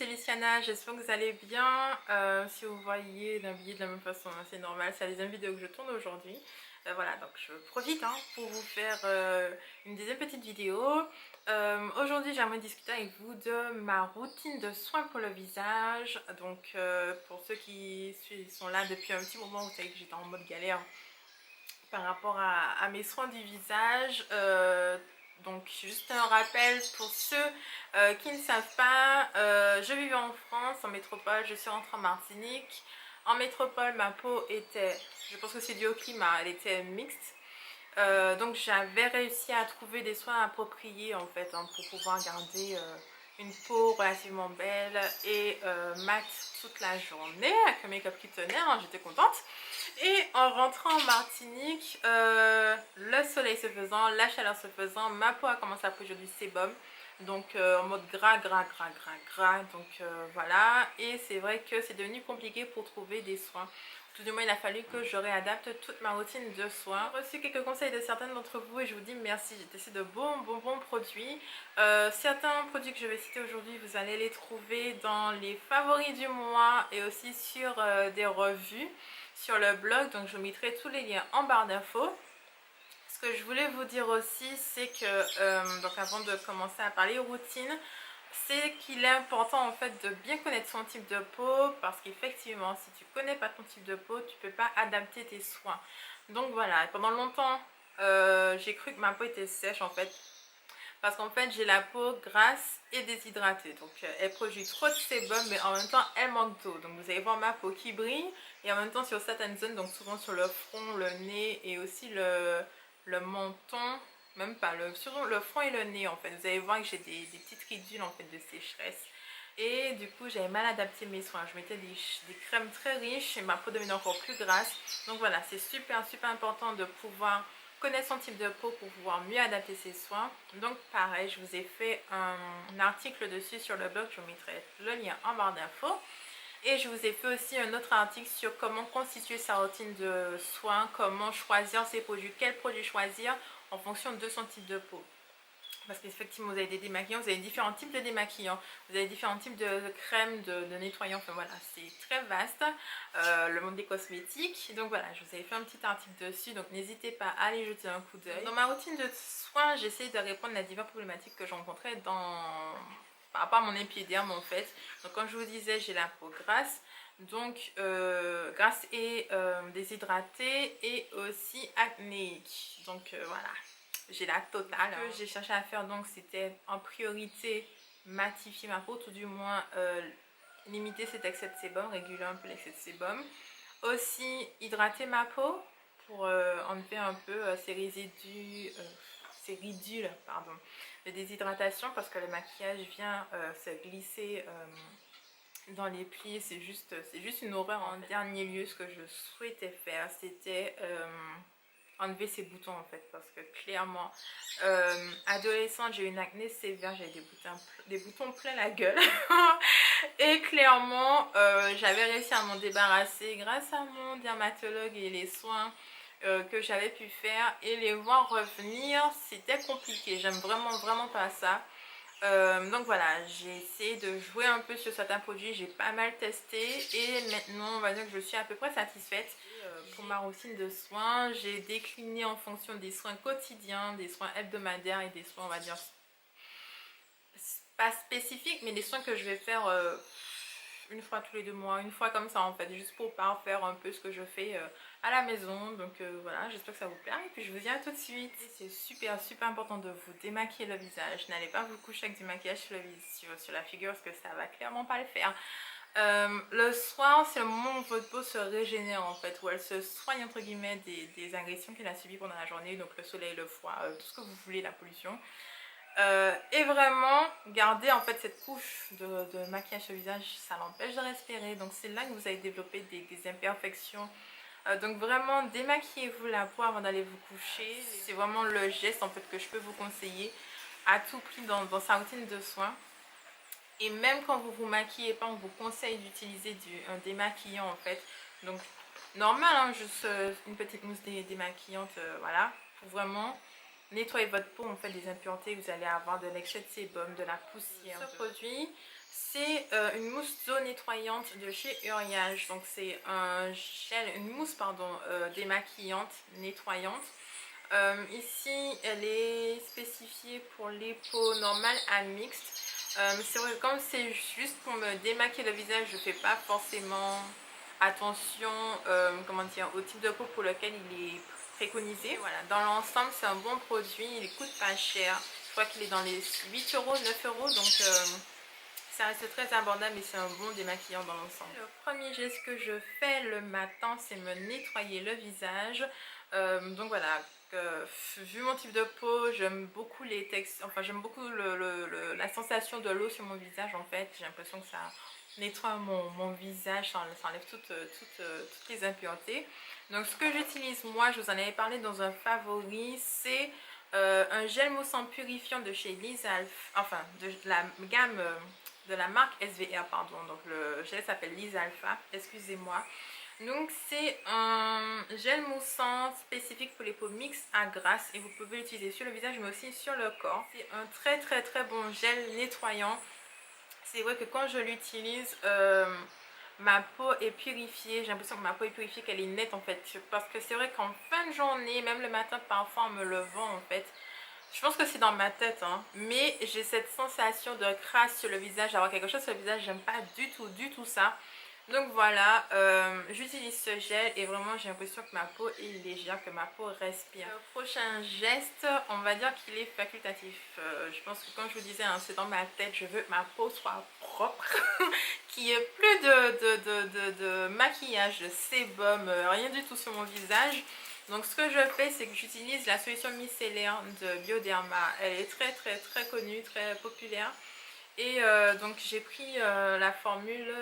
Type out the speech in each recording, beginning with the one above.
c'est Luciana, j'espère que vous allez bien. Si vous voyez habillée de la même façon, hein, c'est normal, c'est la deuxième vidéo que je tourne aujourd'hui. Voilà, donc je profite pour vous faire une deuxième petite vidéo. Aujourd'hui, j'aimerais discuter avec vous de ma routine de soins pour le visage. Donc, pour ceux qui sont là depuis un petit moment, vous savez que j'étais en mode galère par rapport à mes soins du visage. Donc juste un rappel pour ceux qui ne savent pas, je vivais en France, en métropole, je suis rentrée en Martinique. En métropole, ma peau était, je pense que c'est dû au climat, elle était mixte. Donc j'avais réussi à trouver des soins appropriés en fait pour pouvoir garder une peau relativement belle et mat toute la journée avec un make-up qui tenait, j'étais contente. Et en rentrant en Martinique, le soleil se faisant, la chaleur se faisant, ma peau a commencé à produire du sébum. Donc en mode gras. Donc voilà. Et c'est vrai que c'est devenu compliqué pour trouver des soins. Tout du moins, il a fallu que je réadapte toute ma routine de soins. J'ai reçu quelques conseils de certaines d'entre vous et je vous dis merci. J'ai testé de bons produits. Certains produits que je vais citer aujourd'hui, vous allez les trouver dans les favoris du mois et aussi sur des revues sur le blog. Donc je vous mettrai tous les liens en barre d'infos. Ce que je voulais vous dire aussi, c'est que, donc avant de commencer à parler routine, c'est qu'il est important en fait de bien connaître son type de peau parce qu'effectivement si tu connais pas ton type de peau tu peux pas adapter tes soins. Donc voilà, pendant longtemps j'ai cru que ma peau était sèche en fait parce qu'en fait j'ai la peau grasse et déshydratée, donc elle produit trop de sébum mais en même temps elle manque d'eau, donc vous allez voir ma peau qui brille et en même temps sur certaines zones, donc souvent sur le front, le nez et aussi le menton, même pas, sur le front et le nez en fait. Vous allez voir que j'ai des petites ridules en fait de sécheresse. Et du coup j'avais mal adapté mes soins. Je mettais des crèmes très riches et ma peau devenait encore plus grasse. Donc voilà, c'est super important de pouvoir connaître son type de peau pour pouvoir mieux adapter ses soins. Donc pareil, je vous ai fait un article dessus sur le blog. Je vous mettrai le lien en barre d'infos. Et je vous ai fait aussi un autre article sur comment constituer sa routine de soins, comment choisir ses produits, quels produits choisir en fonction de son type de peau. Parce qu'effectivement, vous avez des démaquillants, vous avez différents types de démaquillants, vous avez différents types de crèmes, de nettoyants, enfin voilà, c'est très vaste, le monde des cosmétiques. Donc voilà, je vous avais fait un petit article dessus, donc n'hésitez pas à aller jeter un coup d'œil. Dans ma routine de soins, j'essaie de répondre à diverses problématiques que je rencontrais par rapport à mon épiderme en fait. Donc comme je vous disais, j'ai la peau grasse, donc grasse et déshydratée et aussi acnéique. Donc voilà, j'ai la totale. Ce que j'ai cherché à faire donc c'était en priorité matifier ma peau, tout du moins limiter cet excès de sébum, réguler un peu l'excès de sébum. Aussi hydrater ma peau pour enlever un peu ces résidus, ces ridules pardon, de déshydratation parce que le maquillage vient se glisser dans les plis, c'est juste une horreur. En dernier lieu, ce que je souhaitais faire, c'était enlever ces boutons en fait, parce que clairement adolescente j'ai eu une acné sévère, j'avais des boutons plein la gueule et clairement j'avais réussi à m'en débarrasser grâce à mon dermatologue et les soins que j'avais pu faire, et les voir revenir c'était compliqué, j'aime vraiment pas ça. Donc voilà, j'ai essayé de jouer un peu sur certains produits, j'ai pas mal testé et maintenant on va dire que je suis à peu près satisfaite. Pour ma routine de soins, j'ai décliné en fonction des soins quotidiens, des soins hebdomadaires et des soins on va dire pas spécifiques mais des soins que je vais faire une fois tous les 2 mois, une fois comme ça en fait, juste pour faire un peu ce que je fais à la maison. Donc voilà, j'espère que ça vous plaît et puis je vous dis à tout de suite. C'est super important de vous démaquiller le visage. N'allez pas vous coucher avec du maquillage sur la figure parce que ça va clairement pas le faire. Le soir, c'est le moment où votre peau se régénère en fait, où elle se soigne entre guillemets des agressions qu'elle a subies pendant la journée, donc le soleil, le froid, tout ce que vous voulez, la pollution. Et vraiment garder en fait cette couche de maquillage au visage, ça l'empêche de respirer, donc c'est là que vous allez développer des imperfections. Donc vraiment démaquillez-vous la peau avant d'aller vous coucher, c'est vraiment le geste en fait que je peux vous conseiller à tout prix dans sa routine de soins. Et même quand vous vous maquillez pas, on vous conseille d'utiliser un démaquillant en fait, donc normal juste une petite mousse démaquillante, voilà, pour vraiment nettoyer votre peau en fait des impuretés que vous allez avoir, de l'excès de sébum, de la poussière. Ce produit C'est une mousse d'eau nettoyante de chez Uriage. Donc c'est un gel, une mousse pardon, démaquillante, nettoyante. Ici elle est spécifiée pour les peaux normales à mixtes. C'est vrai que comme c'est juste pour me démaquiller le visage, je fais pas forcément attention comment dire, au type de peau pour lequel il est préconisé. Voilà, dans l'ensemble c'est un bon produit, il coûte pas cher. Je crois qu'il est dans les 8 euros, 9 euros, donc ça reste très abordable et c'est un bon démaquillant dans l'ensemble. Le premier geste que je fais le matin, c'est me nettoyer le visage. Donc voilà, vu mon type de peau, j'aime beaucoup les textures, enfin j'aime beaucoup la sensation de l'eau sur mon visage en fait. J'ai l'impression que ça nettoie mon visage, ça enlève toutes les impuretés. Donc ce que j'utilise moi, je vous en avais parlé dans un favori, c'est un gel moussant purifiant de chez Lisalf, enfin de la gamme de la marque SVR, pardon. Donc le gel s'appelle Lisalfa, excusez-moi. Donc c'est un gel moussant spécifique pour les peaux mixtes à grasse et vous pouvez l'utiliser sur le visage mais aussi sur le corps. C'est un très bon gel nettoyant. C'est vrai que quand je l'utilise, ma peau est purifiée. J'ai l'impression que ma peau est purifiée, qu'elle est nette en fait. Parce que c'est vrai qu'en fin de journée, même le matin parfois en me levant en fait, je pense que c'est dans ma tête, hein, mais j'ai cette sensation de crasse sur le visage, d'avoir quelque chose sur le visage, j'aime pas du tout ça. Donc voilà, j'utilise ce gel et vraiment j'ai l'impression que ma peau est légère, que ma peau respire. Le prochain geste, on va dire qu'il est facultatif. Je pense que comme je vous disais, hein, c'est dans ma tête, je veux que ma peau soit propre, qu'il n'y ait plus de maquillage, de sébum, rien du tout sur mon visage. Donc ce que je fais, c'est que j'utilise la solution micellaire de Bioderma. Elle est très connue, très populaire. Et donc j'ai pris la formule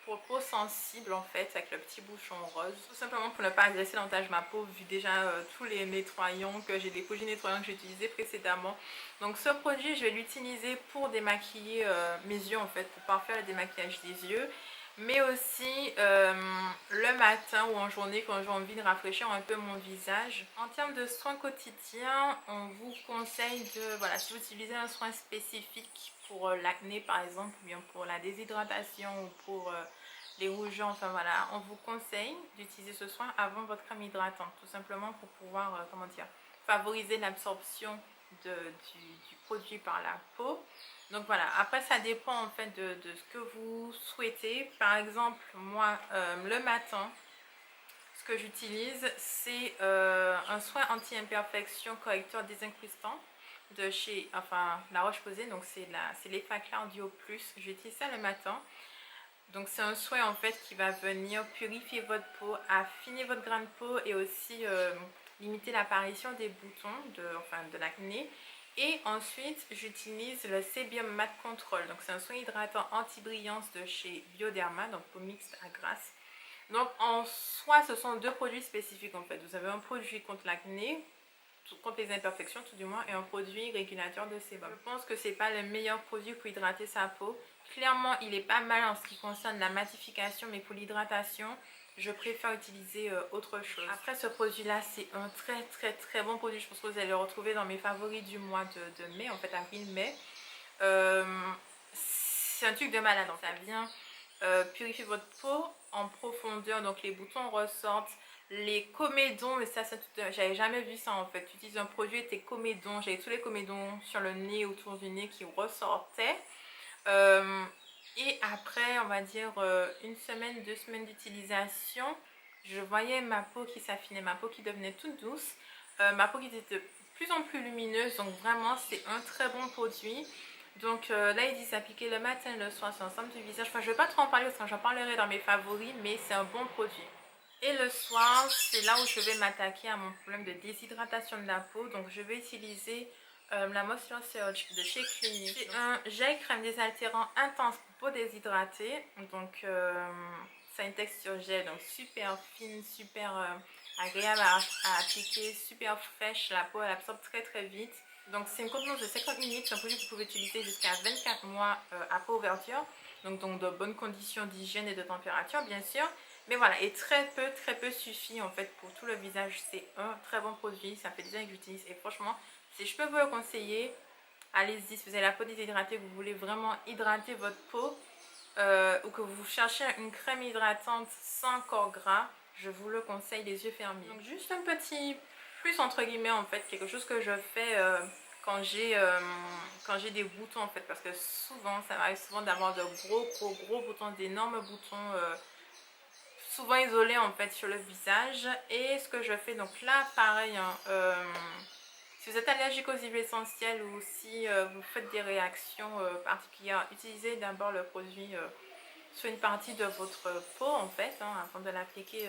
pour peau sensible en fait, avec le petit bouchon rose. Tout simplement pour ne pas agresser davantage ma peau, vu déjà tous les nettoyants que j'ai, des produits nettoyants que j'ai utilisés précédemment. Donc ce produit, je vais l'utiliser pour démaquiller mes yeux en fait, pour parfaire le démaquillage des yeux. Mais aussi le matin ou en journée quand j'ai envie de rafraîchir un peu mon visage. En termes de soins quotidiens, on vous conseille de, voilà, si vous utilisez un soin spécifique pour l'acné par exemple, ou bien pour la déshydratation ou pour les rougeurs, enfin voilà, on vous conseille d'utiliser ce soin avant votre crème hydratante, tout simplement pour pouvoir, comment dire, favoriser l'absorption du produit par la peau. Donc voilà, après ça dépend en fait de ce que vous souhaitez. Par exemple, moi, le matin, ce que j'utilise, c'est un soin anti-imperfection correcteur désincrustant de chez, enfin, La Roche-Posay. Donc c'est l'Effaclar Duo Plus. J'utilise ça le matin. Donc c'est un soin en fait qui va venir purifier votre peau, affiner votre grain de peau et aussi limiter l'apparition des boutons, de l'acné. Et ensuite j'utilise le Sébium Matte Control. Donc c'est un soin hydratant anti-brillance de chez Bioderma, donc peau mixte à grasse. Donc en soi ce sont deux produits spécifiques en fait. Vous avez un produit contre l'acné, contre les imperfections tout du moins, et un produit régulateur de sébum. Je pense que c'est pas le meilleur produit pour hydrater sa peau. Clairement il est pas mal en ce qui concerne la matification, mais pour l'hydratation je préfère utiliser autre chose. Après ce produit là c'est un très bon produit. Je pense que vous allez le retrouver dans mes favoris du mois de mai, en fait avril-mai. C'est un truc de malade, donc ça vient purifier votre peau en profondeur, donc les boutons ressortent, les comédons, mais ça j'avais jamais vu ça en fait. Tu utilises un produit et tes comédons, j'avais tous les comédons sur le nez, autour du nez qui ressortaient. Et après on va dire une semaine, 2 semaines d'utilisation, je voyais ma peau qui s'affinait, ma peau qui devenait toute douce, ma peau qui était de plus en plus lumineuse. Donc vraiment c'est un très bon produit. Donc là ils disent s'appliquer le matin, le soir sur l'ensemble du visage. Enfin je ne vais pas trop en parler parce que j'en parlerai dans mes favoris, mais c'est un bon produit. Et le soir, c'est là où je vais m'attaquer à mon problème de déshydratation de la peau. Donc je vais utiliser la Moisture Surge de chez Clinique. C'est un gel crème désaltérant intense pour peau déshydratée. Donc ça a une texture gel, donc super fine, super agréable à appliquer, super fraîche. La peau elle absorbe très vite. Donc c'est une contenance de 50 ml, c'est un produit que vous pouvez utiliser jusqu'à 24 mois après ouverture. Donc de bonnes conditions d'hygiène et de température bien sûr. Mais voilà, et très peu suffit en fait pour tout le visage. C'est un très bon produit, ça fait des années que j'utilise et franchement, si je peux vous le conseiller, allez-y. Si vous avez la peau déshydratée, que vous voulez vraiment hydrater votre peau, ou que vous cherchez une crème hydratante sans corps gras, je vous le conseille les yeux fermés. Donc juste un petit plus entre guillemets en fait, quelque chose que je fais quand j'ai des boutons en fait, parce que souvent, ça m'arrive souvent d'avoir de gros boutons, d'énormes boutons souvent isolés en fait sur le visage. Et ce que je fais, donc là pareil, hein, si vous êtes allergique aux huiles essentielles ou si vous faites des réactions particulières, utilisez d'abord le produit sur une partie de votre peau en fait, hein, avant de l'appliquer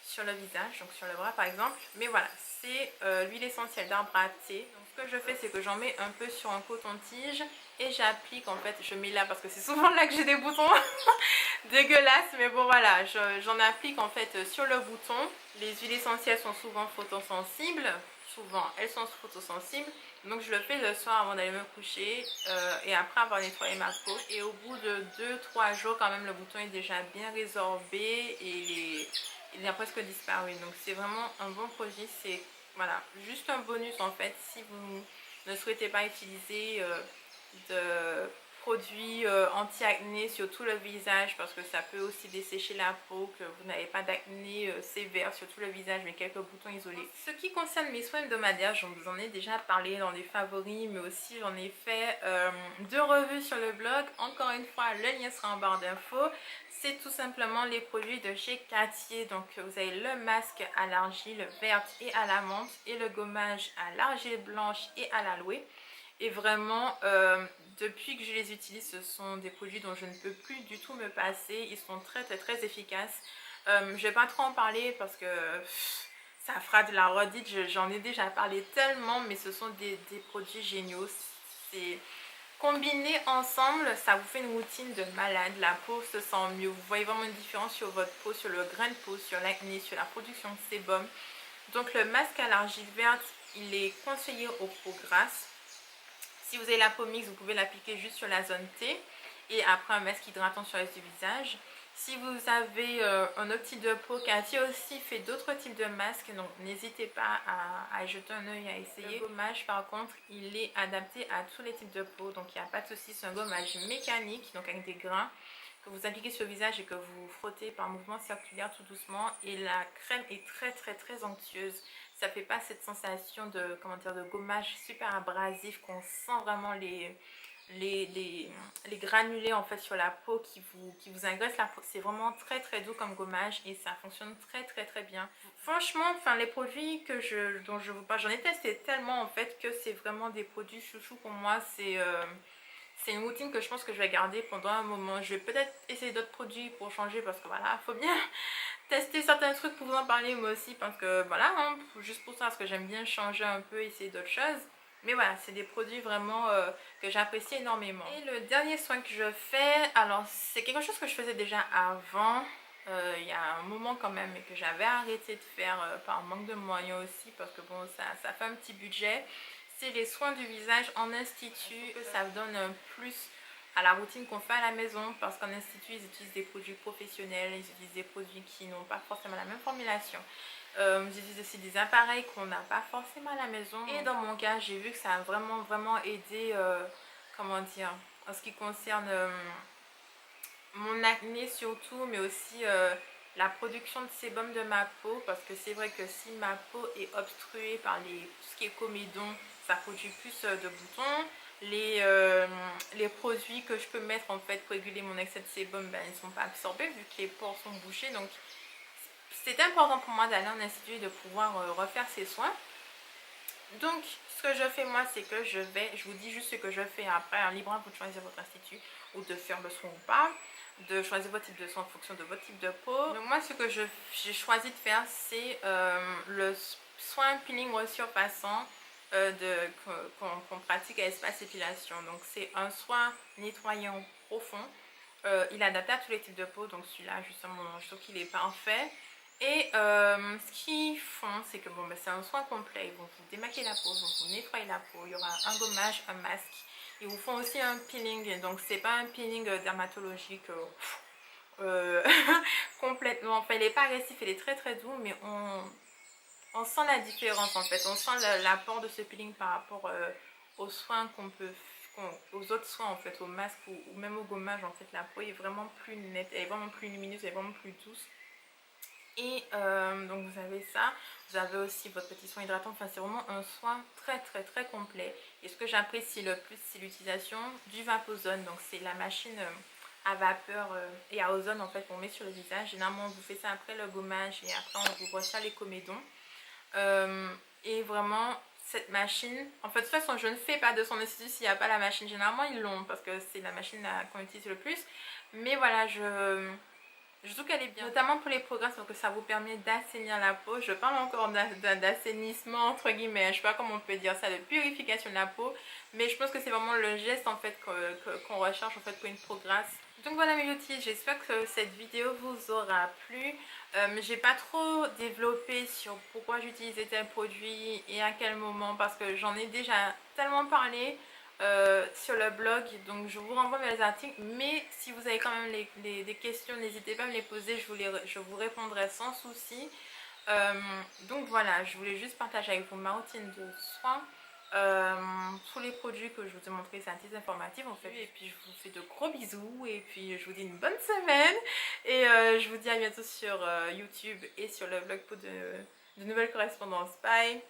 sur le visage, donc sur le bras par exemple. Mais voilà, c'est l'huile essentielle d'arbre à thé. Donc ce que je fais, c'est que j'en mets un peu sur un coton-tige et j'applique en fait, je mets là parce que c'est souvent là que j'ai des boutons dégueulasses, mais bon voilà, j'en applique en fait sur le bouton. Les huiles essentielles sont souvent photosensibles, elles sont photosensibles. Donc je le fais le soir avant d'aller me coucher et après avoir nettoyé ma peau. Et au bout de 2-3 jours quand même, le bouton est déjà bien résorbé et il a presque disparu. Donc c'est vraiment un bon produit. C'est voilà, juste un bonus en fait si vous ne souhaitez pas utiliser de produits anti-acné sur tout le visage, parce que ça peut aussi dessécher la peau, que vous n'avez pas d'acné sévère sur tout le visage mais quelques boutons isolés. Ce qui concerne mes soins hebdomadaires, je vous en ai déjà parlé dans les favoris, mais aussi j'en ai fait 2 revues sur le blog. Encore une fois, le lien sera en barre d'infos. C'est tout simplement les produits de chez Cartier. Donc vous avez le masque à l'argile verte et à la menthe et le gommage à l'argile blanche et à l'aloe. Et vraiment, depuis que je les utilise, ce sont des produits dont je ne peux plus du tout me passer. Ils sont très efficaces. Je ne vais pas trop en parler parce que ça fera de la redite. J'en ai déjà parlé tellement, mais ce sont des produits géniaux. C'est combiné ensemble, ça vous fait une routine de malade. La peau se sent mieux. Vous voyez vraiment une différence sur votre peau, sur le grain de peau, sur l'acné, sur la production de sébum. Donc le masque à l'argile verte, il est conseillé aux peaux grasses. Si vous avez la peau mixte, vous pouvez l'appliquer juste sur la zone T et après un masque hydratant sur le reste du visage. Si vous avez un autre type de peau, Cathy aussi fait d'autres types de masques, donc n'hésitez pas à jeter un œil, à essayer. Le gommage par contre, il est adapté à tous les types de peau, donc il n'y a pas de souci, c'est un gommage mécanique, donc avec des grains que vous appliquez sur le visage et que vous frottez par mouvement circulaire tout doucement. Et la crème est très onctueuse. Ça fait pas cette sensation de, comment dire, de gommage super abrasif qu'on sent vraiment les granulés en fait sur la peau qui vous agressent la peau. C'est vraiment très doux comme gommage et ça fonctionne très bien. Franchement, enfin les produits dont je vous parle, j'en ai testé tellement en fait que c'est vraiment des produits chouchou pour moi. C'est une routine que je pense que je vais garder pendant un moment. Je vais peut-être essayer d'autres produits pour changer parce que voilà, il faut bien tester certains trucs pour vous en parler moi aussi, parce que voilà, hein, juste pour ça, parce que j'aime bien changer un peu, essayer d'autres choses. Mais voilà, c'est des produits vraiment que j'apprécie énormément. Et le dernier soin que je fais, alors c'est quelque chose que je faisais déjà avant, il y a un moment quand même, et que j'avais arrêté de faire par manque de moyens aussi, parce que bon, ça fait un petit budget. C'est les soins du visage en institut. Ça donne un plus à la routine qu'on fait à la maison, parce qu'en institut ils utilisent des produits professionnels, ils utilisent des produits qui n'ont pas forcément la même formulation. Ils utilisent aussi des appareils qu'on n'a pas forcément à la maison. Et dans mon cas, j'ai vu que ça a vraiment aidé, comment dire, en ce qui concerne mon acné surtout, mais aussi la production de sébum de ma peau, parce que c'est vrai que si ma peau est obstruée par tout ce qui est comédon, ça produit plus de boutons. Les produits que je peux mettre en fait pour réguler mon excès de sébum, ben, ils ne sont pas absorbés vu que les pores sont bouchés. Donc c'est important pour moi d'aller en institut et de pouvoir refaire ces soins. Donc ce que je fais moi, c'est que je vous dis juste ce que je fais après, un libre à vous de choisir votre institut ou de faire le soin ou pas, de choisir votre type de soin en fonction de votre type de peau. Donc moi ce que j'ai choisi de faire, c'est le soin peeling resurfaçant qu'on pratique à Espace Épilation. Donc c'est un soin nettoyant profond. Il est adapté à tous les types de peau, donc celui-là justement je trouve qu'il est parfait. Et ce qu'ils font, c'est que bon, ben, c'est un soin complet. Ils vont vous démaquiller la peau, ils vont vous nettoyer la peau, il y aura un gommage, un masque. Ils vous font aussi un peeling, donc c'est pas un peeling dermatologique complètement. Enfin, il n'est pas agressif, il est très doux, mais on sent la différence en fait. On sent l'apport de ce peeling par rapport aux soins aux autres soins en fait, aux masques ou même au gommage en fait, la peau est vraiment plus nette, elle est vraiment plus lumineuse, elle est vraiment plus douce. Et donc vous avez ça, vous avez aussi votre petit soin hydratant, enfin c'est vraiment un soin très complet. Et ce que j'apprécie le plus, c'est l'utilisation du Vapozone, donc c'est la machine à vapeur et à ozone en fait qu'on met sur le visage. Généralement on vous fait ça après le gommage et après on vous brosse ça les comédons. Et vraiment cette machine, en fait de toute façon je ne fais pas de son institut s'il n'y a pas la machine. Généralement ils l'ont parce que c'est la machine qu'on utilise le plus. Mais voilà, je trouve qu'elle est bien, notamment pour les progrès, parce que ça vous permet d'assainir la peau. Je parle encore d'assainissement entre guillemets, je sais pas comment on peut dire ça, de purification de la peau, mais je pense que c'est vraiment le geste en fait qu'on recherche en fait pour une progresse. Donc voilà mes beautés, j'espère que cette vidéo vous aura plu. J'ai pas trop développé sur pourquoi j'utilisais tel produit et à quel moment, parce que j'en ai déjà tellement parlé sur le blog, donc je vous renvoie mes articles. Mais si vous avez quand même des questions, n'hésitez pas à me les poser, je vous répondrai sans souci. Donc voilà, je voulais juste partager avec vous ma routine de soins. Tous les produits que je vous ai montrés, c'est un petit informatif en fait. Et puis je vous fais de gros bisous et puis je vous dis une bonne semaine. Et je vous dis à bientôt sur YouTube et sur le blog pour de nouvelles correspondances. Bye!